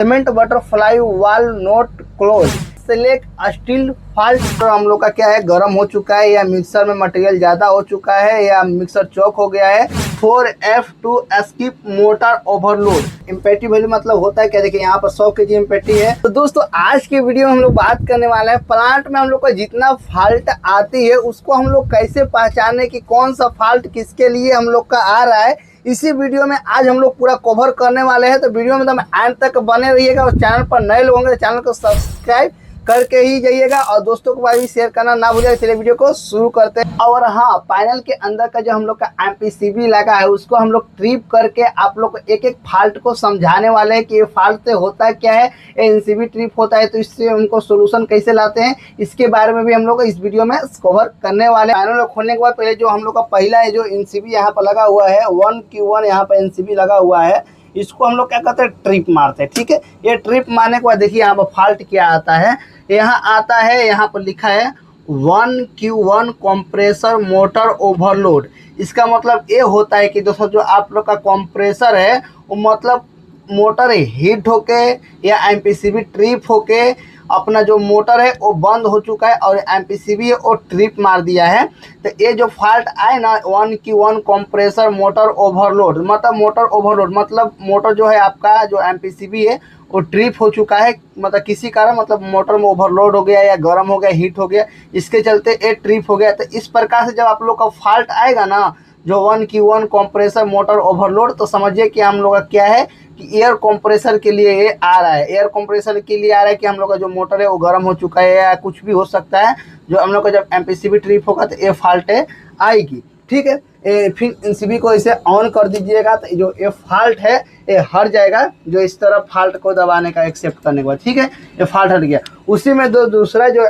Cement butterfly वाल note close. Select steel fault. हम लोग का क्या है, गर्म हो चुका है या मिक्सर में मटेरियल ज्यादा हो चुका है या मिक्सर चौक हो गया है। 4F to skip motor overload. इम्पेटी वैल्यू मतलब होता है क्या, देखिए यहाँ पर 100 kg इम्पेटी है। तो दोस्तों आज के वीडियो में हम लोग बात करने वाले हैं प्लांट में हम लोग को जितना फॉल्ट आती है उसको हम लोग कैसे पहचाने कि कौन सा फॉल्ट किसके लिए हम लोग का आ रहा है। इसी वीडियो में आज हम लोग पूरा कवर करने वाले हैं। तो वीडियो में तो एंड तक बने रहिएगा और चैनल पर नए लोग होंगे तो चैनल को सब्सक्राइब करके ही जाइएगा और दोस्तों को भी शेयर करना ना भूलिएगा। चलिए वीडियो को शुरू करते हैं। और हाँ, पैनल के अंदर का जो हम लोग का एमपीसीबी लगा है उसको हम लोग ट्रिप करके आप लोग को एक एक फॉल्ट को समझाने वाले हैं कि ये फॉल्ट से होता क्या है, एनसीबी ट्रिप होता है तो इससे उनको सोल्यूशन कैसे लाते हैं, इसके बारे में भी हम लोग इस वीडियो में कवर करने वाले हैं। पैनल खोलने के बाद पहले जो हम लोग का पहला है जो एनसीबी यहाँ पर लगा हुआ है 1Q1 यहाँ पर एनसीबी लगा हुआ है, इसको हम लोग क्या करते हैं, ट्रिप मारते हैं। ठीक है, ये ट्रिप मारने के बाद देखिए यहाँ पर फॉल्ट क्या आता है, यहाँ आता है, यहाँ पर लिखा है 1Q1 कंप्रेसर मोटर ओवरलोड। इसका मतलब ये होता है कि दोस्तों जो आप लोग का कंप्रेसर है वो मतलब मोटर हीट होके या एमपीसीबी ट्रिप होके अपना जो मोटर है वो बंद हो चुका है और एमपीसीबी है वो ट्रिप मार दिया है। तो ये जो फॉल्ट आए ना 1Q1 कंप्रेसर मोटर ओवरलोड, मतलब मोटर ओवरलोड मतलब मोटर जो है आपका जो एमपीसीबी है वो ट्रिप हो चुका है, मतलब किसी कारण मतलब मोटर में ओवरलोड हो गया या गर्म हो गया, हीट हो गया, इसके चलते ये ट्रिप हो गया। तो इस प्रकार से जब आप लोग का फॉल्ट आएगा ना जो 1Q1 कंप्रेसर मोटर ओवरलोड, तो समझिए कि हम लोग का क्या है कि एयर कंप्रेसर के लिए ये आ रहा है। एयर कंप्रेसर के लिए आ रहा है कि हम लोग का जो मोटर है वो गर्म हो चुका है या कुछ भी हो सकता है, जो हम लोग का जब एमपीसीबी ट्रिप होगा तो ये फॉल्ट आएगी। ठीक है, फिर एनसीबी को इसे ऑन कर दीजिएगा तो जो ये फॉल्ट है ये हट जाएगा, जो इस तरह फॉल्ट को दबाने का एक्सेप्ट करने के बाद। ठीक है, ये फॉल्ट हट गया। उसी में दूसरा जो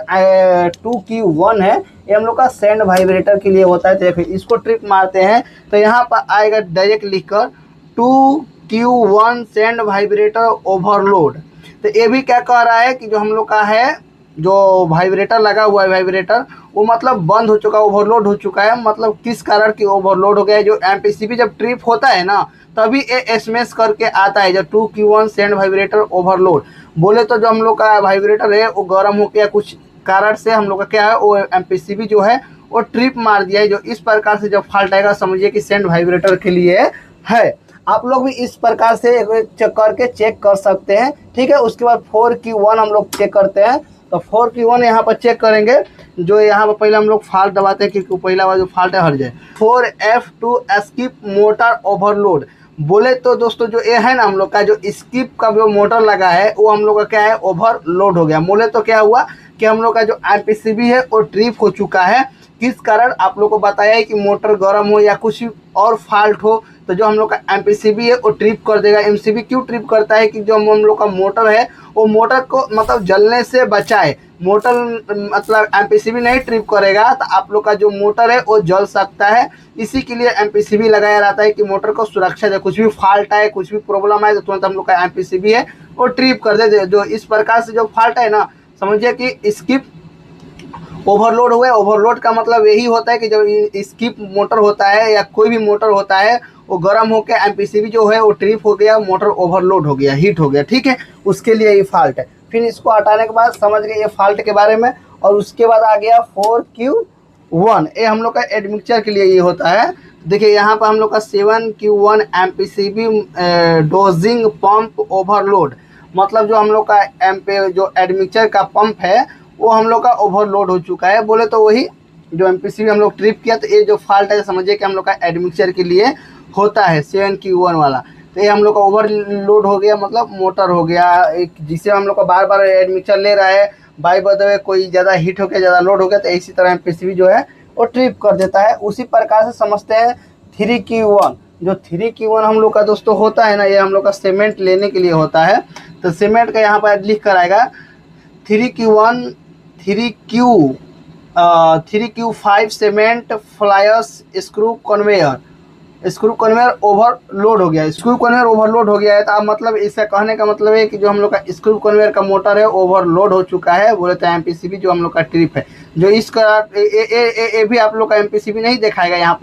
2Q1 है ये हम लोग का सेंड वाइब्रेटर के लिए होता है। तो देखिए इसको ट्रिप मारते हैं तो यहाँ पर आएगा डायरेक्ट लिखकर 2Q1 सेंड वाइब्रेटर ओवरलोड। तो ये भी क्या कह रहा है कि जो हम लोग का है जो वाइब्रेटर लगा हुआ है, वाइब्रेटर वो मतलब बंद हो चुका, ओवरलोड हो चुका है। मतलब किस कारण की ओवरलोड हो गया है, जो एमपीसीबी जब ट्रिप होता है ना तभी ये एसएमएस करके आता है जो 2Q1 सेंड वाइब्रेटर ओवरलोड। बोले तो जो हम लोग का वाइब्रेटर है वो गर्म हो गया, कुछ कारण से हम लोग का क्या है वो एमपीसीबी जो है वो ट्रिप मार दिया है। जो इस प्रकार से जब फॉल्ट आएगा समझिए कि सेंड वाइब्रेटर के लिए है। आप लोग भी इस प्रकार से चेक करके चेक कर सकते हैं। ठीक है, उसके बाद 4Q1 हम लोग चेक करते हैं। तो 4Q1 यहाँ पर चेक करेंगे, जो यहाँ पर पहले हम लोग फॉल्ट दबाते हैं क्योंकि पहला वाला जो फॉल्ट है हट जाए। 4F to skip motor overload. बोले तो दोस्तों जो ये है ना हम लोग का जो स्किप का जो मोटर लगा है वो हम लोग का क्या है, ओवरलोड हो गया। बोले तो क्या हुआ कि हम लोग का जो एमपीसीबी है वो ट्रिप हो चुका है। किस कारण आप लोग को बताया है कि मोटर गर्म हो या कुछ और फॉल्ट हो तो जो हम लोग का एमपीसीबी है वो ट्रिप कर देगा। एमसीबी क्यों ट्रिप करता है कि जो हम लोग का मोटर है वो मोटर को मतलब जलने से बचाए। मोटर मतलब एमपीसीबी नहीं ट्रिप करेगा तो आप लोग का जो मोटर है वो जल सकता है। इसी के लिए एमपीसीबी लगाया रहता है कि मोटर को सुरक्षा दे, कुछ भी फॉल्ट आए कुछ भी प्रॉब्लम आए तो तुरंत हम लोग का एमपीसीबी है वो ट्रिप कर दे। जो इस प्रकार से जो फॉल्ट है ना समझिए कि स्किप ओवरलोड हुआ है। ओवरलोड का मतलब यही होता है कि जब स्किप मोटर होता है या कोई भी मोटर होता है वो गर्म होकर एमपीसीबी जो है वो ट्रिप हो गया, मोटर ओवरलोड हो गया, हीट हो गया। ठीक है, उसके लिए ये फॉल्ट है। फिर इसको हटाने के बाद समझ गए ये फॉल्ट के बारे में। और उसके बाद आ गया 4Q1, ये हम लोग का एडमिक्सचर के लिए ये होता है। देखिए यहाँ पर हम लोग का 7Q1 MPCB dosing pump overload, मतलब जो हम लोग का जो एडमिक्सचर का पंप है वो हम लोग का ओवरलोड हो चुका है। बोले तो वही जो एमपीसीबी हम लोग ट्रिप किया तो ये जो फॉल्ट है समझिए कि हम लोग का एडमिक्सचर के लिए होता है 7Q1 वाला। तो ये हम लोग का ओवरलोड हो गया, मतलब मोटर हो गया एक, जिससे हम लोग का बार बार एडमिक्सचर ले रहा है, बाई बदले कोई ज़्यादा हीट हो गया, ज़्यादा लोड हो गया तो इसी तरह एमपीसीबी जो है वो ट्रिप कर देता है। उसी प्रकार से समझते हैं 3Q1। जो 3Q1 हम लोग का दोस्तों होता है ना, ये हम लोग का सीमेंट लेने के लिए होता है। तो सीमेंट का यहाँ पर लिख कर आएगा 3Q5 cement flyers screw conveyor. Screw conveyor overload हो गया, स्क्रू कन्वेयर ओवरलोड हो गया है। तो अब मतलब इसका कहने का मतलब है कि जो हम लोग का स्क्रू कन्वेयर का मोटर है ओवरलोड हो चुका है। बोले तो एमपीसीबी जो हम लोग का ट्रिप है, जो इसका ए भी आप लोग का एमपीसीबी नहीं दिखाएगा यहाँ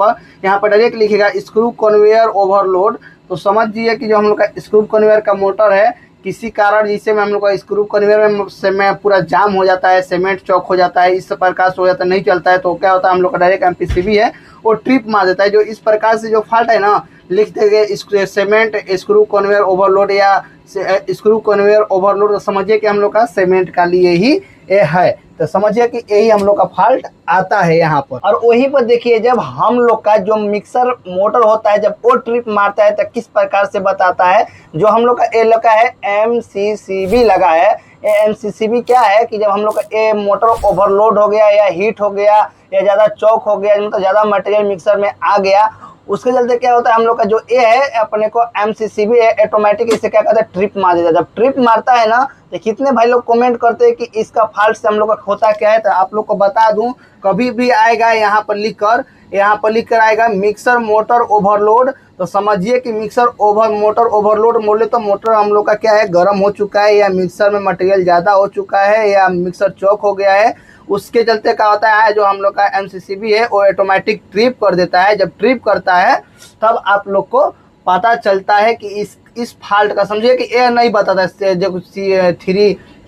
पर डायरेक्ट लिखेगा स्क्रू कन्वेयर ओवरलोड। तो समझ जाइए कि जो हम लोग का स्क्रू कन्वेयर का मोटर है किसी कारण जिससे में हम लोग का स्क्रू कन्वेयर में पूरा जाम हो जाता है, सीमेंट चौक हो जाता है, इस प्रकार से हो जाता है, नहीं चलता है, तो क्या होता है हम लोग का डायरेक्ट एमपीसीबी है वो ट्रिप मार देता है। जो इस प्रकार से जो फॉल्ट है ना, लिख देंगे सीमेंट स्क्रू कन्वेयर ओवरलोड या स्क्रू कन्वेयर ओवरलोड, तो समझिए कि हम लोग का सीमेंट का लिए ही ये है, तो समझिए कि यही हम लोग का फॉल्ट आता है यहाँ पर। और वहीं पर देखिए जब हम लोग का जो मिक्सर मोटर होता है जब वो ट्रिप मारता है तो किस प्रकार से बताता है। जो हम लोग का ये लगा है MCCB लगा है। ये MCCB क्या है कि जब हम लोग का ये मोटर ओवरलोड हो गया या हीट हो गया या ज़्यादा चौक हो गया, मतलब ज़्यादा मटेरियल मिक्सर में आ गया, उसके चलते क्या होता है हम लोग का जो ए है अपने को MCCB है ऑटोमेटिक इसे क्या कहते हैं ट्रिप मार देता है। जब ट्रिप मारता है ना तो कितने भाई लोग कमेंट करते हैं कि इसका फॉल्ट से हम लोग का होता क्या है, तो आप लोग को बता दूं, कभी भी आएगा यहाँ पर लिख कर आएगा मिक्सर मोटर ओवरलोड, तो समझिए कि मोटर ओवरलोड बोले तो मोटर हम लोग का क्या है गर्म हो चुका है या मिक्सर में मटेरियल ज़्यादा हो चुका है या मिक्सर चौक हो गया है। उसके चलते क्या होता है जो हम लोग का MCCB है वो ऑटोमेटिक ट्रिप कर देता है। जब ट्रिप करता है तब आप लोग को पता चलता है कि इस फॉल्ट का, समझिए कि ये नहीं बताता जो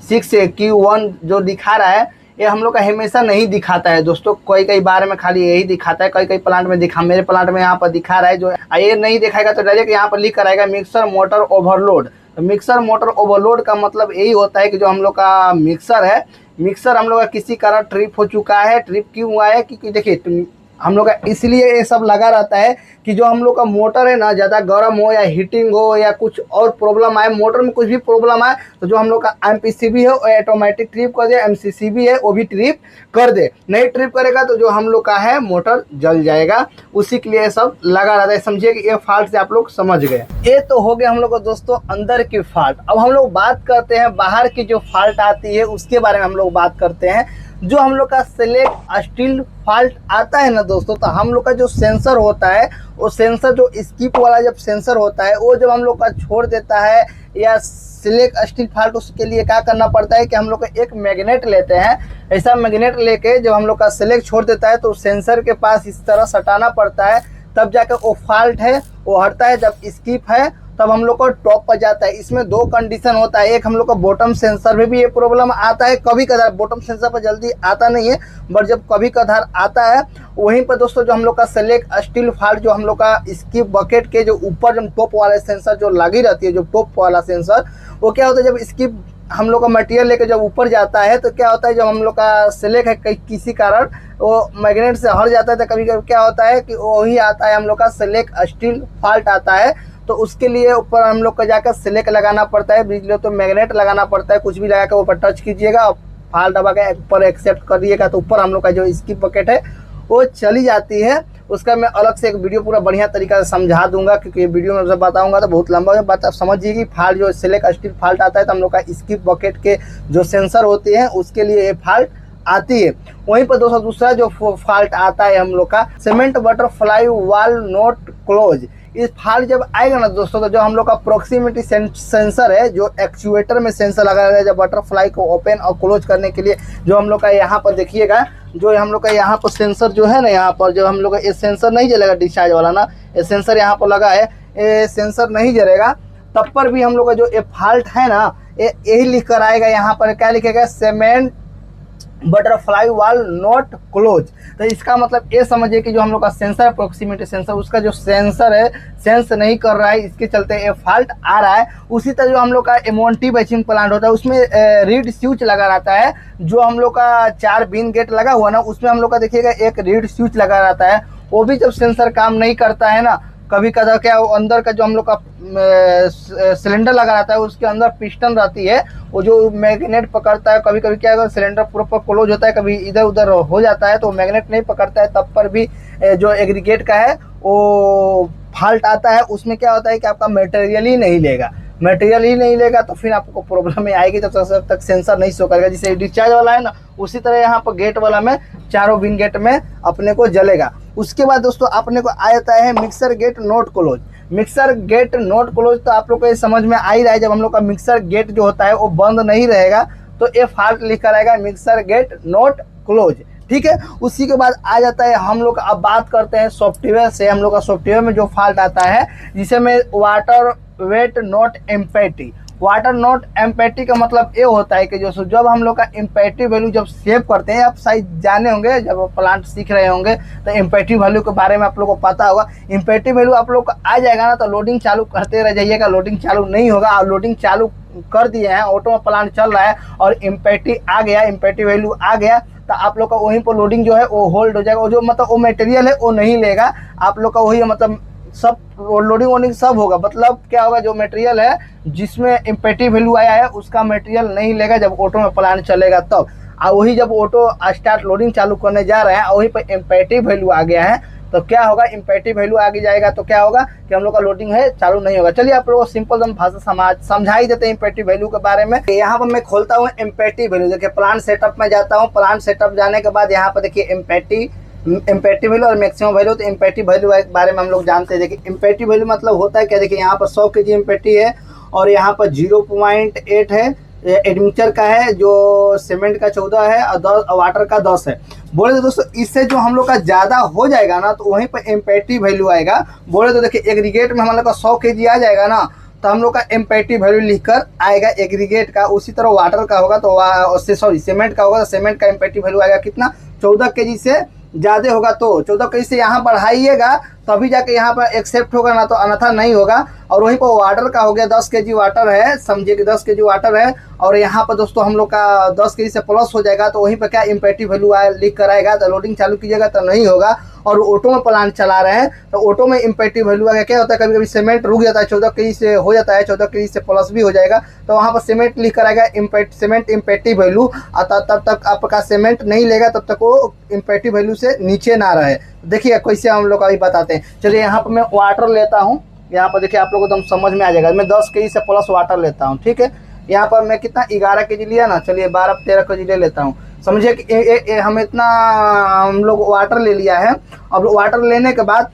36Q1 जो दिखा रहा है ये हम लोग का हमेशा नहीं दिखाता है दोस्तों, कई बार में खाली यही दिखाता है, कई प्लांट में मेरे प्लांट में यहाँ पर दिखा रहा है। जो ये नहीं दिखाएगा तो डायरेक्ट यहाँ पर लिख कर आएगा मिक्सर मोटर ओवरलोड। तो मिक्सर मोटर ओवरलोड का मतलब यही होता है कि जो हम लोग का मिक्सर हम लोग का किसी कारण ट्रिप हो चुका है। ट्रिप क्यों हुआ है क्योंकि देखिए हम लोग का इसलिए ये सब लगा रहता है कि जो हम लोग का मोटर है ना ज़्यादा गर्म हो या हीटिंग हो या कुछ और प्रॉब्लम आए, मोटर में कुछ भी प्रॉब्लम आए तो जो हम लोग का MPCB है वो ऑटोमेटिक ट्रिप कर दे, MCCB है वो भी ट्रिप कर दे। नहीं ट्रिप करेगा तो जो हम लोग का है मोटर जल जाएगा, उसी के लिए सब लगा रहता है। समझिए कि ये फॉल्ट से आप लोग समझ गए। ये तो हो गया हम लोग को दोस्तों अंदर की फॉल्ट। अब हम लोग बात करते हैं बाहर की जो फॉल्ट आती है उसके बारे में हम लोग बात करते हैं। जो हम लोग का सेलेक्ट स्टील फॉल्ट आता है ना दोस्तों, तो हम लोग का जो सेंसर होता है वो सेंसर जो स्किप वाला जब सेंसर होता है वो जब हम लोग का छोड़ देता है या सेलेक्ट स्टील फॉल्ट, उसके लिए क्या करना पड़ता है कि हम लोग का एक मैग्नेट लेते हैं। ऐसा मैग्नेट लेके जब हम लोग का सेलेक्ट छोड़ देता है तो सेंसर के पास इस तरह सटाना पड़ता है, तब जाकर वो फॉल्ट है वो हटता है। जब स्किप है तब हम लोग को टॉप पर जाता है। इसमें दो कंडीशन होता है, एक हम लोग का बॉटम सेंसर में भी ये प्रॉब्लम आता है, कभी कभार बॉटम सेंसर पर जल्दी आता नहीं है, बट जब कभी कभार आता है। वहीं पर दोस्तों जो हम लोग का सेलेक्ट स्टील फॉल्ट जो हम लोग का स्किप बकेट के जो ऊपर जो टॉप वाले सेंसर जो लगी रहती है, जो टॉप वाला सेंसर, वो क्या होता है जब स्किप हम लोग का मटेरियल लेके जब ऊपर जाता है तो क्या होता है जब हम लोग का सेलेक्ट है किसी कारण वो मैग्नेट से हट जाता है तो कभी कभी क्या होता है कि वही आता है हम लोग का सेलेक्ट स्टील फॉल्ट आता है। तो उसके लिए ऊपर हम लोग को जाकर सेलेक्ट लगाना पड़ता है, बिजली तो मैग्नेट लगाना पड़ता है, कुछ भी लगा कर ऊपर टच कीजिएगा, फॉल्ट दबा के ऊपर एक्सेप्ट कर दिएगा तो ऊपर हम लोग का जो स्किप बकेट है वो चली जाती है। उसका मैं अलग से एक वीडियो पूरा बढ़िया तरीका से समझा दूंगा, क्योंकि वीडियो में जब बताऊंगा तो बहुत लंबा है। बात आप समझिए कि फॉल्ट जो सेलेक्ट स्टील फॉल्ट आता है तो हम लोग का स्किप बकेट के जो सेंसर होते हैं उसके लिए ये फॉल्ट आती है। वहीं पर दोस्तों दूसरा जो फॉल्ट आता है हम लोग का cement butterfly valve not close. इस फॉल्ट जब आएगा ना दोस्तों तो जो हम लोग का प्रोक्सीमिटी सेंसर है जो एक्चुएटर में सेंसर लगा है जब बटरफ्लाई को ओपन और क्लोज करने के लिए, जो हम लोग का यहाँ पर देखिएगा जो हम लोग का यहाँ पर सेंसर जो है ना, यहाँ पर जो हम लोग का ये सेंसर नहीं जलेगा डिस्चार्ज वाला ना, ये सेंसर यहाँ पर लगा है, ये सेंसर नहीं जलेगा तब पर भी हम लोग का जो ये फॉल्ट है ना यही लिख कर आएगा। यहाँ पर क्या लिखेगा cement butterfly valve not close. तो इसका मतलब ये समझिए कि जो हम लोग का सेंसर प्रोक्सीमिटी सेंसर उसका जो सेंसर है सेंस नहीं कर रहा है, इसके चलते ये फॉल्ट आ रहा है। उसी तरह जो हम लोग का एमोन्टी बैचिंग प्लांट होता है उसमें रीड स्विच लगा रहता है, जो हम लोग का 4 बिन गेट लगा हुआ ना उसमें हम लोग का देखिएगा एक रीड स्विच लगा रहता है। वो भी जब सेंसर काम नहीं करता है ना, कभी कदा क्या अंदर का जो हम लोग का सिलेंडर लगा रहता है उसके अंदर पिस्टन रहती है, वो जो मैग्नेट पकड़ता है। कभी कभी क्या होगा सिलेंडर पूरा क्लोज होता है, कभी इधर उधर हो जाता है तो मैग्नेट नहीं पकड़ता है, तब पर भी जो एग्रीगेट का है वो फॉल्ट आता है। उसमें क्या होता है कि आपका मटेरियल ही नहीं लेगा तो फिर आपको प्रॉब्लम में आएगी, जब तक सेंसर नहीं शो करेगा। जैसे डिस्चार्ज वाला है ना उसी तरह यहाँ पर गेट वाला में चारों बिन गेट में अपने को जलेगा। उसके बाद दोस्तों अपने को आ जाता है mixer gate not close. Mixer gate not close तो आप लोग को ये समझ में आ ही रहा है, जब हम लोग का मिक्सर गेट जो होता है वो बंद नहीं रहेगा तो ये फॉल्ट लिखा रहेगा मिक्सर गेट नॉट क्लोज, ठीक है। उसी के बाद आ जाता है हम लोग अब बात करते हैं सॉफ्टवेयर से। हम लोग का सॉफ्टवेयर में जो फॉल्ट आता है जिसे में water wet not empty, water not empty का मतलब ये होता है कि जो जब हम लोग का एम्पैटी वैल्यू जब सेव करते हैं, आप शायद जाने होंगे जब प्लांट सीख रहे होंगे तो एम्पैटी वैल्यू के बारे में आप लोग को पता होगा। एम्पैटी वैल्यू आप लोग को आ जाएगा ना तो लोडिंग चालू करते रह जाइएगा, लोडिंग चालू नहीं होगा। और लोडिंग चालू कर दिए हैं, ऑटो में प्लांट चल रहा है और एम्पैटी आ गया, एम्पैटी वैल्यू आ गया तो आप लोग का वहीं पर लोडिंग जो है वो होल्ड हो जाएगा। वो जो मतलब वो मटेरियल है वो नहीं लेगा आप लोग का, वही मतलब सब लोडिंग वोडिंग सब होगा। मतलब क्या होगा, जो मटेरियल है जिसमें एम्पैटी वैल्यू आया है उसका मटेरियल नहीं लेगा जब ऑटो में प्लांट चलेगा तब। और वही जब ऑटो स्टार्ट लोडिंग चालू करने जा रहे हैं और वहीं पर एम्पैटी वैल्यू आ गया है तो क्या होगा, एम्पैटी वैल्यू आगे जाएगा तो क्या होगा कि हम लोग का लोडिंग है चालू नहीं होगा। चलिए आप लोगों को सिंपल भाषा समझा ही देते हैं एम्पैटी वैल्यू के बारे में। यहाँ पर मैं खोलता हूँ एम्पैटी वैल्यू, देखिए प्लांट सेटअप में जाता हूँ। प्लांट सेटअप जाने के बाद यहाँ पर देखिए एम्पैटी वैल्यू और मैक्सिमम वैल्यू। तो एम्पैटी वैल्यू के बारे में हम लोग जानते हैं। देखिए एम्पैटी वैल्यू मतलब होता है क्या, देखिए यहाँ पर 100 kg एम्पैटी है और यहाँ पर 0.8 है एडमिक्सचर का है, जो सीमेंट का 14 है और 10 वाटर का 10 है। बोले तो दोस्तों इससे जो हम लोग का ज़्यादा हो जाएगा ना तो वहीं पर एम्पैटी वैल्यू आएगा। बोले तो देखिए एग्रीगेट में हम लोग का 100 kg आ जाएगा ना तो हम लोग का एम्पैटी वैल्यू लिखकर आएगा एग्रीगेट का। उसी तरह वाटर का होगा तो सीमेंट का होगा तो सीमेंट का एम्पैटी वैल्यू आएगा कितना, 14 kg से ज़्यादा होगा तो 14 kg से यहाँ बढ़ाइएगा तभी जाके यहाँ पर एक्सेप्ट होगा ना तो अन्यथा नहीं होगा। और वहीं पर वाटर का हो गया 10 kg वाटर है, समझिए कि 10 kg वाटर है और यहाँ पर दोस्तों हम लोग का 10 kg से प्लस हो जाएगा तो वहीं पर क्या एम्पैटी वैल्यू लिख कर आएगा। तो लोडिंग चालू कीजिएगा तो नहीं होगा। और ऑटो में प्लांट चला रहे हैं तो ऑटो में एम्पैटी वैल्यू आएगा। क्या होता है कभी कभी सीमेंट रुक जाता है, 14 kg से हो जाता है, 14 kg से प्लस भी हो जाएगा तो वहाँ पर सीमेंट लिख कर आएगा सीमेंट एम्पैटी वैल्यू। तब तक आपका सीमेंट नहीं लेगा तब तक वो एम्पैटी वैल्यू से नीचे ना रहे। देखिए कैसे हम लोग अभी बताते हैं। चलिए यहाँ पर मैं वाटर लेता हूँ, यहाँ पर देखिए आप लोगों को एकदम समझ में आ जाएगा। मैं 10 kg से प्लस वाटर लेता हूँ, ठीक है। यहाँ पर मैं कितना 11 kg लिया ना, चलिए 12-13 kg ले लेता हूँ। समझिए कि हम इतना हम लोग वाटर ले लिया है। अब वाटर लेने के बाद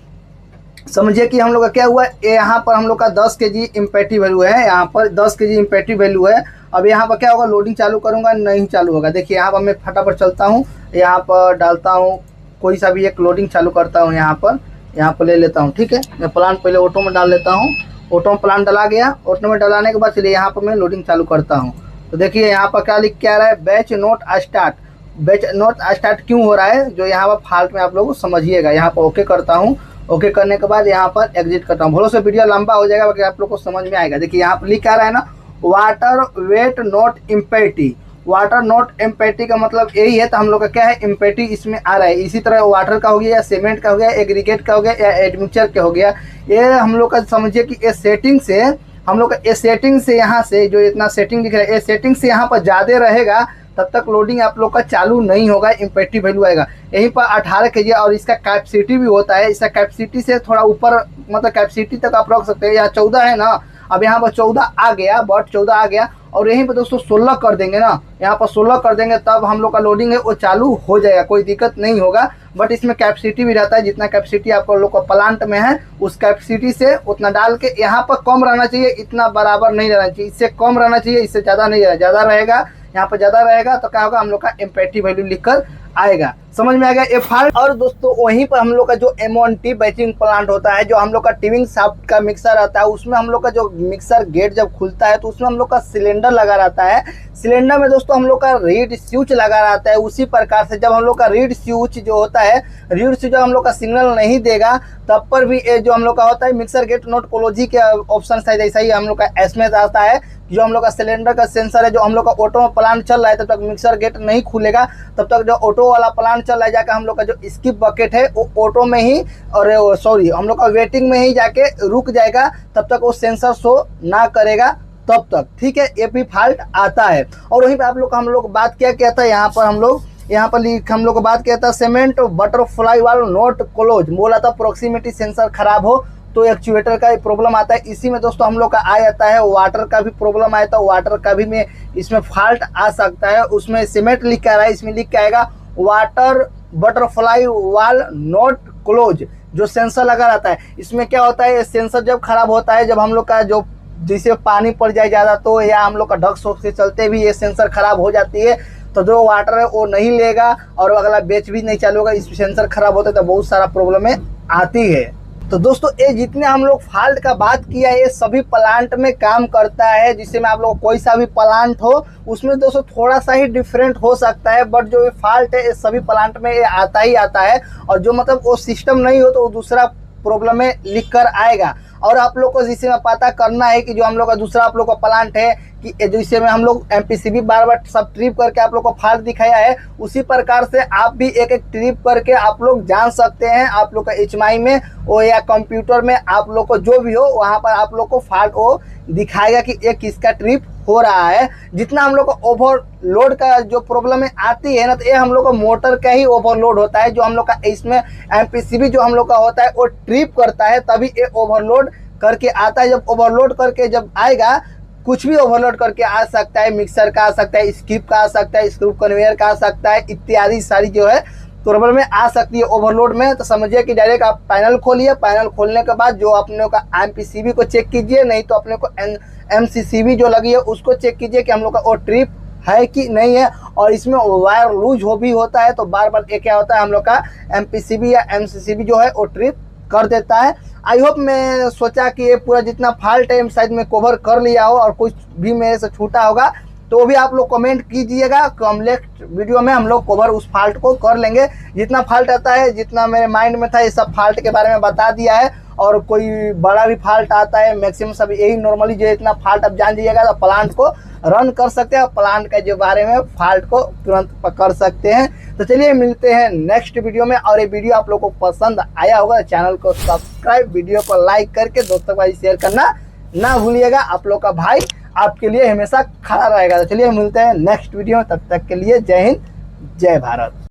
समझिए कि हम लोग का क्या हुआ, यहाँ पर हम लोग का 10 kg एम्पैटी वैल्यू है, यहाँ पर 10 kg एम्पैटी वैल्यू है। अब यहाँ पर क्या होगा, लोडिंग चालू करूँगा नहीं चालू होगा। देखिए यहाँ पर मैं फटाफट चलता हूँ, यहाँ पर डालता हूँ कोई सा भी एक लोडिंग चालू करता हूँ। यहाँ पर ले लेता हूँ, ठीक है। मैं प्लांट पहले ऑटो में डाल लेता हूँ, ऑटो में प्लांट डला गया। ऑटो में डलाने के बाद चलिए यहाँ पर मैं लोडिंग चालू करता हूँ। तो देखिए यहाँ पर क्या लिख के आ रहा है, batch not start. Batch not start क्यों हो रहा है, जो यहाँ पर फॉल्ट में आप लोग समझिएगा। यहाँ पर ओके करता हूँ, ओके करने के बाद यहाँ पर एग्जिट करता हूँ। भले से वीडियो लंबा हो जाएगा बाकी आप लोग को समझ में आएगा। देखिए यहाँ पर लिख आ रहा है ना, water wet not empty. Water not empty का मतलब यही है। तो हम लोग का क्या है, एम्पैटी इसमें आ रहा है। इसी तरह वाटर का हो गया या सीमेंट का हो गया, एग्रीगेट का हो गया या एडमिक्सचर का हो गया। ये हम लोग का समझिए कि ये सेटिंग से हम लोग का ये सेटिंग से यहाँ से जो इतना सेटिंग दिख रहा है, ये सेटिंग से यहाँ पर ज़्यादा रहेगा तब तक लोडिंग आप लोग का चालू नहीं होगा, एम्पैटी वैल्यू आएगा। यहीं पर 18 kg और इसका कैपेसिटी भी होता है। इसका कैपेसिटी से थोड़ा ऊपर मतलब कैपेसिटी तक आप रख सकते हैं। यहाँ 14 है ना, अब यहाँ पर 14 आ गया, बट 14 आ गया और यहीं पर दोस्तों 16 कर देंगे ना, यहाँ पर 16 कर देंगे तब हम लोग का लोडिंग है वो चालू हो जाएगा, कोई दिक्कत नहीं होगा। बट इसमें कैपेसिटी भी रहता है, जितना कैपेसिटी आप लोग का प्लांट में है उस कैपेसिटी से उतना डाल के यहाँ पर कम रहना चाहिए, इतना बराबर नहीं रहना चाहिए। इससे कम रहना चाहिए, इससे ज़्यादा नहीं रहना, ज़्यादा रहेगा यहाँ पर ज़्यादा रहेगा तो क्या होगा, हम लोग का एम्पैटी वैल्यू लिखकर आएगा। समझ में आ गया ये फॉल्ट। और दोस्तों वहीं पर हम लोग का जो M1T बैचिंग प्लांट होता है, जो हम लोग का टिविंग शाफ्ट का मिक्सर आता है, उसमें हम लोग का जो मिक्सर गेट जब खुलता है तो उसमें हम लोग का सिलेंडर लगा रहता है। सिलेंडर में दोस्तों हम लोग का रीड स्विच लगा रहता है। उसी प्रकार से जब हम लोग का रीड स्विच जो होता है, रीड स्विच जब हम लोग का सिग्नल नहीं देगा तब पर भी ये जो हम लोग का होता है मिक्सर गेट नॉट क्लोजी के ऑप्शन शायद ऐसा ही हम लोग का एसएमएस आता है। जो हम लोग का सिलेंडर का सेंसर है, जो हम लोग का ऑटो में प्लांट चल रहा है तब तक मिक्सर गेट नहीं खुलेगा, तब तक जो ऑटो वाला प्लांट चल रहा है जाकर हम लोग का जो स्किप बकेट है वो ऑटो में ही और सॉरी हम लोग का वेटिंग में ही जाके रुक जाएगा, तब तक वो सेंसर शो ना करेगा तब तक, ठीक है। ये भी फॉल्ट आता है। और वहीं पे आप लोग हम लोग बात क्या था, यहाँ पर हम लोग बात किया था cement butterfly valve not close. बोला था प्रोक्सीमिटी सेंसर खराब हो तो एक्चुएटर का प्रॉब्लम आता है। इसी में दोस्तों हम लोग का आ जाता है वाटर का भी प्रॉब्लम आया था, वाटर का भी में इसमें फॉल्ट आ सकता है। उसमें सीमेंट लिख के आ रहा है, इसमें लिख के आएगा water butterfly valve not close. जो सेंसर लगा रहता है इसमें क्या होता है, सेंसर जब खराब होता है, जब हम लोग का जो जिसे पानी पड़ जाए ज़्यादा तो या हम लोग का ढक सोख से चलते भी ये सेंसर खराब हो जाती है तो जो वाटर है वो नहीं लेगा और अगला बैच भी नहीं चालू होगा। इस सेंसर खराब होता है तो बहुत सारा प्रॉब्लम आती है। तो दोस्तों ये जितने हम लोग फॉल्ट का बात किया है ये सभी प्लांट में काम करता है। जिससे में आप लोग कोई सा भी प्लांट हो उसमें दोस्तों थोड़ा सा ही डिफरेंट हो सकता है, बट जो फॉल्ट है ये सभी प्लांट में ये आता ही आता है। और जो मतलब वो सिस्टम नहीं हो तो वो दूसरा प्रॉब्लम में लिख कर आएगा। और आप लोग को जिससे में पता करना है कि जो हम लोग का दूसरा आप लोग का प्लांट है कि जिससे में हम लोग एमपीसीबी बार बार सब ट्रिप करके आप लोग को फॉल्ट दिखाया है, उसी प्रकार से आप भी एक एक ट्रिप करके आप लोग जान सकते हैं। आप लोग का एचएमआई में वो या कंप्यूटर में आप लोग को जो भी हो वहाँ पर आप लोग को फॉल्ट वो दिखाएगा कि ये किसका ट्रिप हो रहा है। जितना हम लोग को ओवरलोड का जो प्रॉब्लम में आती है ना, तो ये हम लोग को मोटर का ही ओवरलोड होता है। जो हम लोग का इसमें एमपीसीबी जो हम लोग का होता है वो ट्रिप करता है तभी ये ओवरलोड करके आता है। जब ओवरलोड करके जब आएगा, कुछ भी ओवरलोड करके आ सकता है, मिक्सर का आ सकता है, स्किप का आ सकता है, स्क्रू कन्वेयर का आ सकता है, इत्यादि सारी जो है प्रॉब्लम में आ सकती है ओवरलोड में। तो समझिए कि डायरेक्ट आप पैनल खोलिए, पैनल खोलने के बाद जो अपने का एमपीसीबी को चेक कीजिए, नहीं तो अपने को एमसीसीबी जो लगी है उसको चेक कीजिए कि हम लोग का वो ट्रिप है कि नहीं है। और इसमें वायर लूज हो भी होता है तो बार बार ये क्या होता है हम लोग का एमपीसीबी या एमसीसीबी जो है वो ट्रिप कर देता है। आई होप मैं सोचा कि ये पूरा जितना फॉल्ट है शायद मैं कवर कर लिया हो और कुछ भी मेरे से छूटा होगा तो भी आप लोग कमेंट कीजिएगा। हम नेक्स्ट वीडियो में हम लोग कवर उस फॉल्ट को कर लेंगे। जितना फॉल्ट आता है, जितना मेरे माइंड में था ये सब फॉल्ट के बारे में बता दिया है। और कोई बड़ा भी फॉल्ट आता है, मैक्सिमम सब यही नॉर्मली जो इतना फॉल्ट आप जान दीजिएगा तो प्लांट को रन कर सकते हैं, प्लांट के जो बारे में फॉल्ट को तुरंत पकड़ सकते हैं। तो चलिए मिलते हैं नेक्स्ट वीडियो में। और ये वीडियो आप लोग को पसंद आया होगा तो चैनल को सब्सक्राइब, वीडियो को लाइक करके दोस्तों को शेयर करना ना भूलिएगा। आप लोग का भाई आपके लिए हमेशा खड़ा रहेगा। तो चलिए मिलते हैं नेक्स्ट वीडियो में, तब तक के लिए जय हिंद, जय भारत।